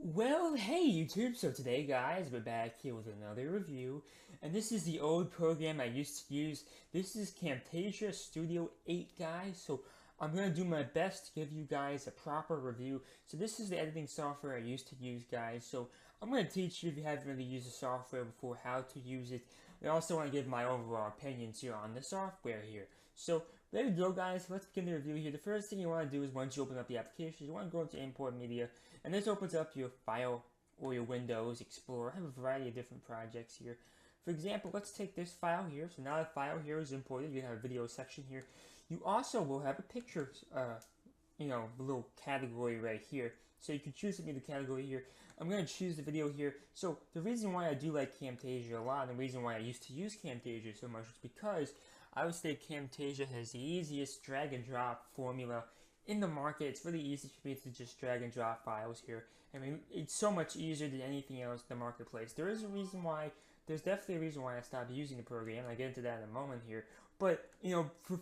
Well, hey YouTube, so today guys, we're back here with another review, and this is the old program I used to use. This is Camtasia Studio 8 guys, so I'm going to do my best to give you guys a proper review. So this is the editing software I used to use guys, so I'm going to teach you if you haven't really used the software before how to use it. I also want to give my overall opinions here on the software here. So there we go guys, let's begin the review here. The first thing you want to do is once you open up the application, you want to go into import media, and this opens up your file or your Windows Explorer. I have a variety of different projects here. For example, let's take this file here. So now the file here is imported. You have a video section here. You also will have a picture, little category right here. So you can choose to be the category here. I'm going to choose the video here. So the reason why I do like Camtasia a lot, and the reason why I used to use Camtasia so much is because I would say Camtasia has the easiest drag and drop formula in the market. It's really easy for me to just drag and drop files here. I mean, it's so much easier than anything else in the marketplace. There's definitely a reason why I stopped using the program. I'll get into that in a moment here. But,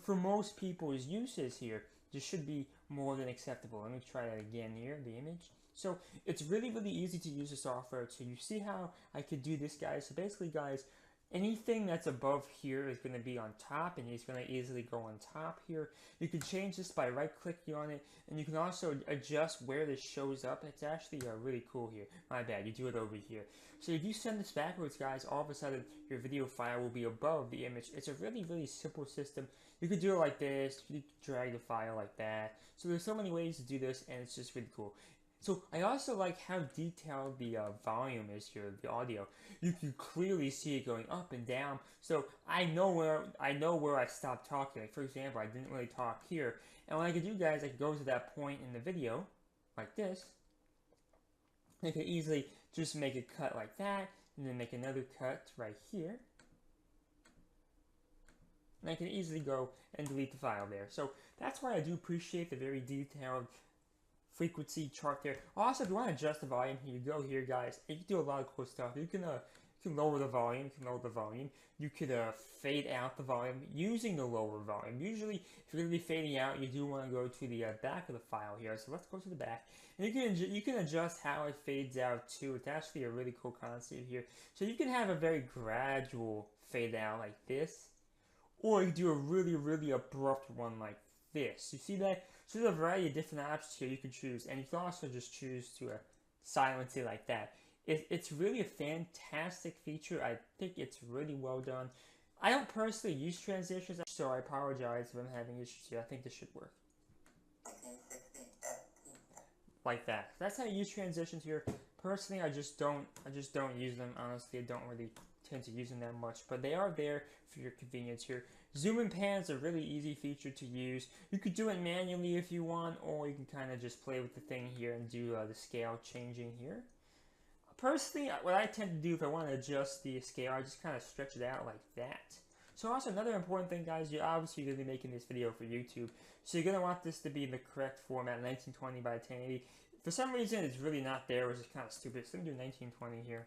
for most people's uses here, this should be more than acceptable. Let me try that again here, the image. So, it's really, really easy to use the software. So, you see how I could do this, guys? So, basically, guys, anything that's above here is going to be on top, and it's going to easily go on top here. You can change this by right-clicking on it, and you can also adjust where this shows up. It's actually really cool here. My bad, you do it over here. So if you send this backwards, guys, all of a sudden your video file will be above the image. It's a really, really simple system. You could do it like this. You could drag the file like that. So there's so many ways to do this, and it's just really cool. So I also like how detailed the volume is here, the audio. You can clearly see it going up and down. So I know where I stopped talking. Like for example, I didn't really talk here. And what I could do, guys, I could go to that point in the video, like this. I could easily just make a cut like that, and then make another cut right here. And I can easily go and delete the file there. So that's why I do appreciate the very detailed frequency chart there. Also, if you want to adjust the volume, you go here, guys, and you can do a lot of cool stuff. You can lower the volume. You could fade out the volume using the lower volume. Usually, if you're going to be fading out, you do want to go to the back of the file here. So let's go to the back, and you can adjust how it fades out too. It's actually a really cool concept here. So you can have a very gradual fade out like this, or you can do a really, really abrupt one like this. You see that? So there's a variety of different options here you can choose, and you can also just choose to silence it like that. It's really a fantastic feature. I think it's really well done. I don't personally use transitions, so I apologize if I'm having issues here. I think this should work. Like that. That's how you use transitions here. Personally, I just don't use them. Honestly, I don't really tend to use them that much, but they are there for your convenience here. Zoom and pan is a really easy feature to use. You could do it manually if you want, or you can kind of just play with the thing here and do the scale changing here. Personally, what I tend to do if I want to adjust the scale, I just kind of stretch it out like that. So also another important thing, guys, you're obviously going to be making this video for YouTube, so you're going to want this to be in the correct format, 1920 by 1080. For some reason, it's really not there, which is kind of stupid. So let me do 1920 here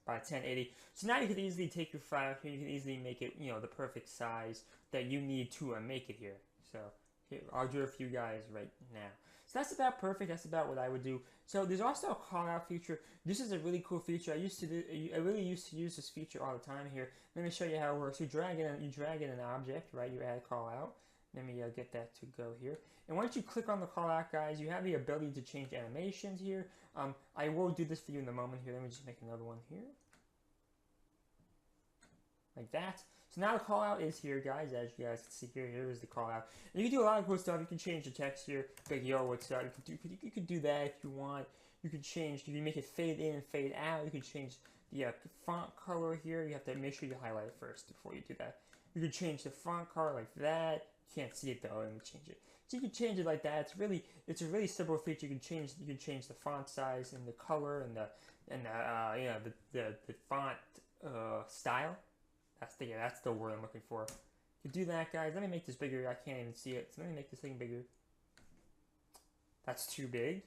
by 1080. So now you can easily take your file here, you can easily make it, the perfect size that you need to make it here. So here, I'll do it for you guys right now. So that's about perfect. That's about what I would do. So there's also a call out feature. This is a really cool feature. I really used to use this feature all the time here. Let me show you how it works. You drag in an object, right? You add a call out. Let me get that to go here. And once you click on the call out, guys, you have the ability to change animations here. I will do this for you in a moment here. Let me just make another one here. Like that. So now the call out is here, guys. As you guys can see here, here is the call out. And you can do a lot of cool stuff. You can change the text here, like yo, what's up? You could do that if you want. You can make it fade in and fade out. You can change the font color here. You have to make sure you highlight it first before you do that. You can change the font color like that. You can't see it though. Let me change it. So you can change it like that. It's a really simple feature. You can change the font size and the color and the font style. That's the word I'm looking for. You do that, guys. Let me make this bigger. I can't even see it. So let me make this thing bigger. That's too big.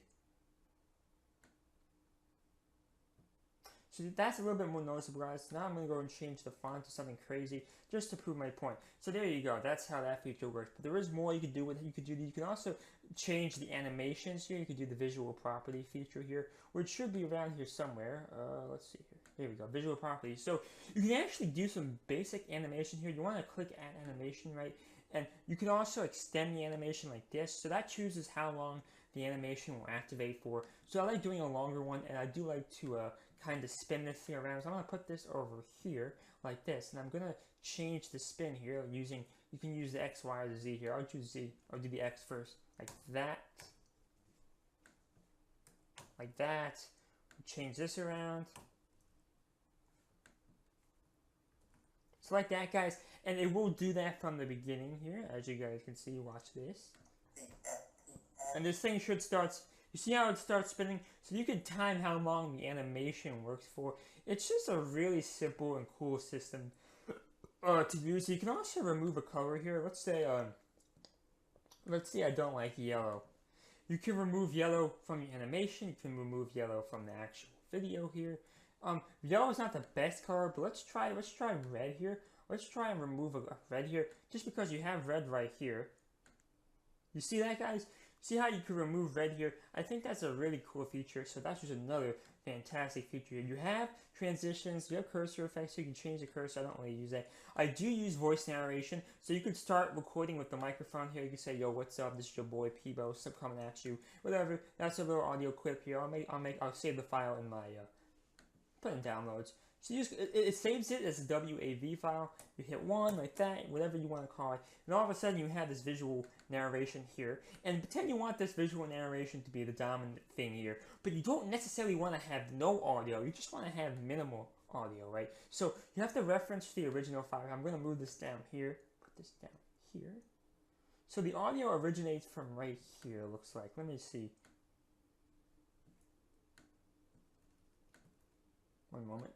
So that's a little bit more noticeable, guys. Now I'm going to go and change the font to something crazy just to prove my point. So there you go. That's how that feature works. But there is more you could do with it. You can also change the animations here. You could do the visual property feature here, which should be around here somewhere. Let's see here. Here we go. Visual properties. So you can actually do some basic animation here. You want to click add animation, right? And you can also extend the animation like this. So that chooses how long the animation will activate for. So I like doing a longer one, and I do like to kind of spin this thing around. So I'm going to put this over here like this, and I'm going to change the spin here using, you can use the X, Y, or the Z here. I'll choose Z. I'll do the X first, like that. Like that. Change this around. So like that, guys, and it will do that from the beginning here, as you guys can see. Watch this. And this thing should start, you see how it starts spinning? So you can time how long the animation works for. It's just a really simple and cool system to use. You can also remove a color here. Let's say I don't like yellow. You can remove yellow from the animation. You can remove yellow from the actual video here. Yellow is not the best color, but let's try red here. Let's try and remove a red here, just because you have red right here. You see that, guys? See how you can remove red here? I think that's a really cool feature. So that's just another fantastic feature. You have transitions, you have cursor effects, so you can change the cursor. I don't really use that. I do use voice narration, so you could start recording with the microphone here. You can say, "Yo, what's up? This is your boy Peebo. So coming at you." Whatever. That's a little audio clip here. I'll save the file in my put in downloads. So it saves it as a WAV file. You hit 1 like that, whatever you want to call it, and all of a sudden you have this visual narration here. And pretend you want this visual narration to be the dominant thing here, but you don't necessarily want to have no audio. You just want to have minimal audio, right? So you have to reference the original file. I'm going to move this down here. Put this down here. So the audio originates from right here. Looks like. Let me see. One moment.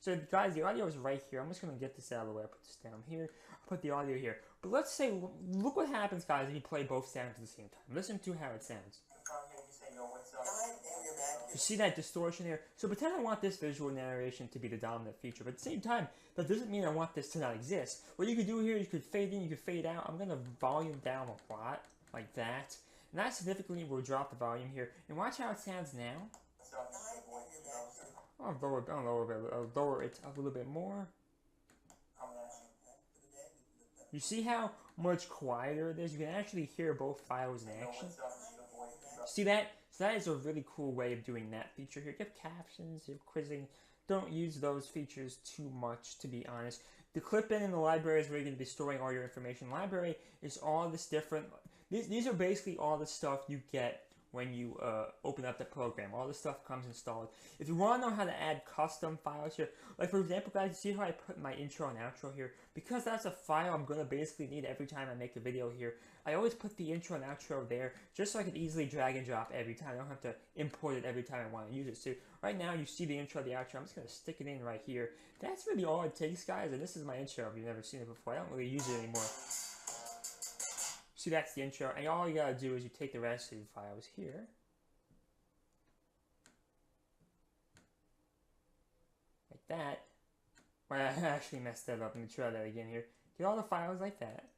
So guys, the audio is right here. I'm just going to get this out of the way. I'll put this down here. I'll put the audio here. But let's say, look what happens, guys, if you play both sounds at the same time. Listen to how it sounds. You see that distortion here? So pretend I want this visual narration to be the dominant feature. But at the same time, that doesn't mean I want this to not exist. What you could do here, you could fade in, you could fade out. I'm going to volume down a lot, like that. And that significantly will drop the volume here. And watch how it sounds now. I'll lower it a little bit more. You see how much quieter it is? You can actually hear both files in action. See that? So that is a really cool way of doing that feature here. You have captions, you have quizzing. Don't use those features too much, to be honest. The clip-in and the library is where you're going to be storing all your information. Library is all this different. These are basically all the stuff you get when you open up the program. All this stuff comes installed. If you want to know how to add custom files here, like for example, guys, see how I put my intro and outro here? Because that's a file I'm going to basically need every time I make a video here. I always put the intro and outro there, just so I can easily drag and drop every time. I don't have to import it every time I want to use it. So right now, you see the intro, the outro. I'm just going to stick it in right here. That's really all it takes, guys, and this is my intro if you've never seen it before. I don't really use it anymore. See, that's the intro, and all you gotta do is you take the rest of the files here. Like that. Well, I actually messed that up. Let me try that again here. Get all the files like that.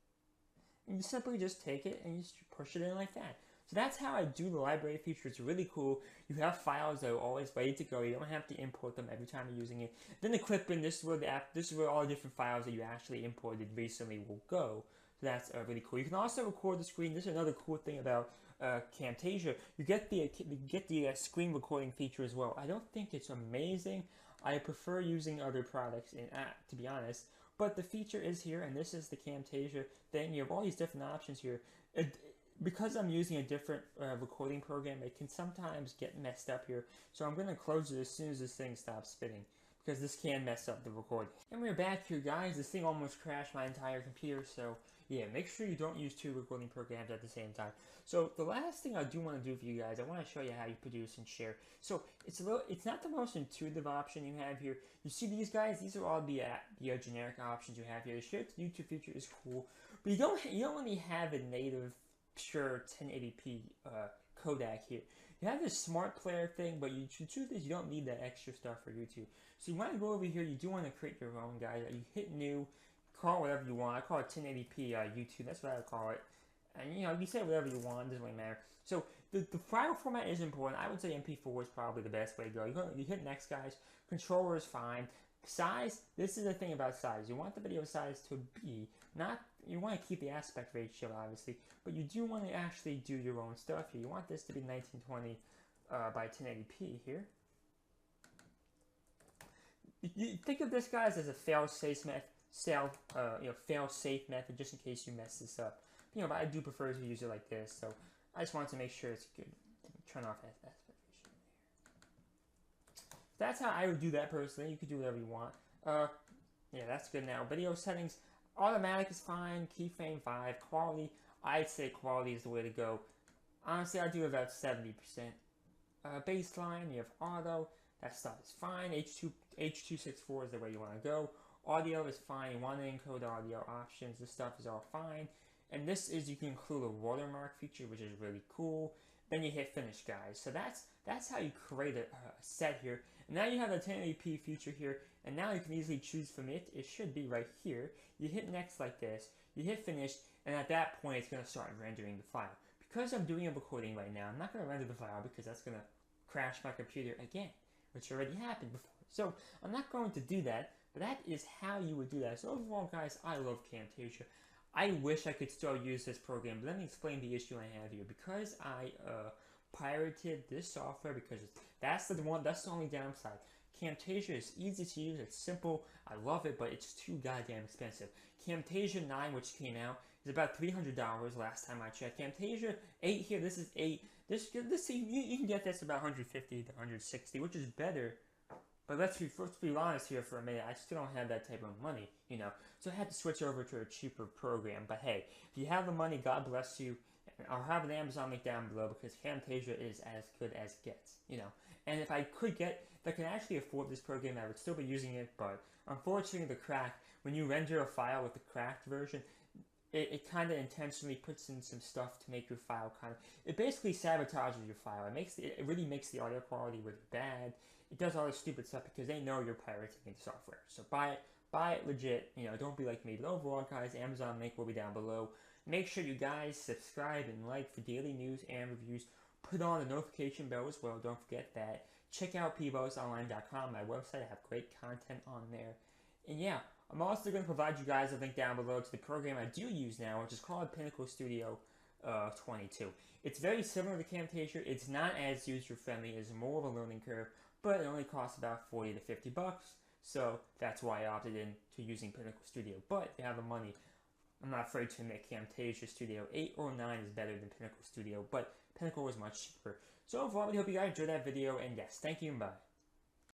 And you simply just take it and you just push it in like that. So that's how I do the library feature. It's really cool. You have files that are always ready to go. You don't have to import them every time you're using it. Then the clip-in, this is where all the different files that you actually imported recently will go. So that's really cool. You can also record the screen. This is another cool thing about Camtasia. You get the screen recording feature as well. I don't think it's amazing. I prefer using other products in app, to be honest. But the feature is here, and this is the Camtasia thing. You have all these different options here. Because I'm using a different recording program, it can sometimes get messed up here. So I'm going to close it as soon as this thing stops spinning, because this can mess up the recording. And we're back here, guys. This thing almost crashed my entire computer, so yeah, make sure you don't use 2 recording programs at the same time. So the last thing I do want to do for you guys, I want to show you how you produce and share. So it's not the most intuitive option you have here. You see these guys? These are all the generic options you have here. The share to YouTube feature is cool, but you don't really have a native pure 1080p codec here. You have this smart player thing, but the truth is you don't need that extra stuff for YouTube. So you want to go over here, you do want to create your own, guys. You hit new, call it whatever you want. I call it 1080p YouTube, that's what I call it. And you know, you say whatever you want, it doesn't really matter. So the file format is important. I would say MP4 is probably the best way to go. You hit next, guys. Controller is fine. Size, this is the thing about size. You want the video size to be, not, you want to keep the aspect ratio, obviously, but you do want to actually do your own stuff here. You want this to be 1920 by 1080p here. You think of this, guys, as a fail-safe method, fail-safe method, just in case you mess this up. You know, but I do prefer to use it like this, so I just want to make sure it's good. Turn off aspect ratio here. That's how I would do that personally. You could do whatever you want. Yeah, that's good now. Video settings, automatic is fine. Keyframe 5. Quality, I'd say quality is the way to go. Honestly, I do about 70%. Baseline, you have auto. That stuff is fine. H.264 is the way you want to go. Audio is fine. You want to encode audio options. This stuff is all fine. And this is, you can include a watermark feature, which is really cool. Then you hit finish, guys. So that's how you create a set here. And now you have the 1080p feature here, and now you can easily choose from it. It should be right here. You hit next like this, you hit finish, and at that point it's going to start rendering the file. Because I'm doing a recording right now, I'm not going to render the file because that's going to crash my computer again, which already happened before. So I'm not going to do that, but that is how you would do that. So overall, guys, I love Camtasia. I wish I could still use this program, but let me explain the issue I have here. Because I pirated this software, because that's the only downside. Camtasia is easy to use, it's simple, I love it, but it's too goddamn expensive. Camtasia 9, which came out, is about $300 last time I checked. Camtasia 8 here, this is 8. You can get this about 150 to 160, which is better. But let's be honest here for a minute, I still don't have that type of money, you know. So I had to switch over to a cheaper program. But hey, if you have the money, God bless you. I'll have an Amazon link down below because Camtasia is as good as it gets, you know. And if I can actually afford this program, I would still be using it. But unfortunately, when you render a file with the cracked version, it kind of intentionally puts in some stuff to make your file it basically sabotages your file. It really makes the audio quality really bad. It does all this stupid stuff because they know you're pirating the software. So buy it legit, you know, don't be like me. But overall, guys, Amazon link will be down below. Make sure you guys subscribe and like for daily news and reviews. Put on the notification bell as well, don't forget that. Check out pbosonline.com, my website. I have great content on there. And yeah, I'm also going to provide you guys a link down below to the program I do use now, which is called Pinnacle Studio 22. It's very similar to Camtasia. It's not as user-friendly. It's more of a learning curve, but it only costs about 40 to 50 bucks. So that's why I opted in to using Pinnacle Studio. But if you have the money, I'm not afraid to admit Camtasia Studio 8 or 9 is better than Pinnacle Studio, but Pinnacle was much cheaper. So overall, I hope you guys enjoyed that video, and yes, thank you and bye.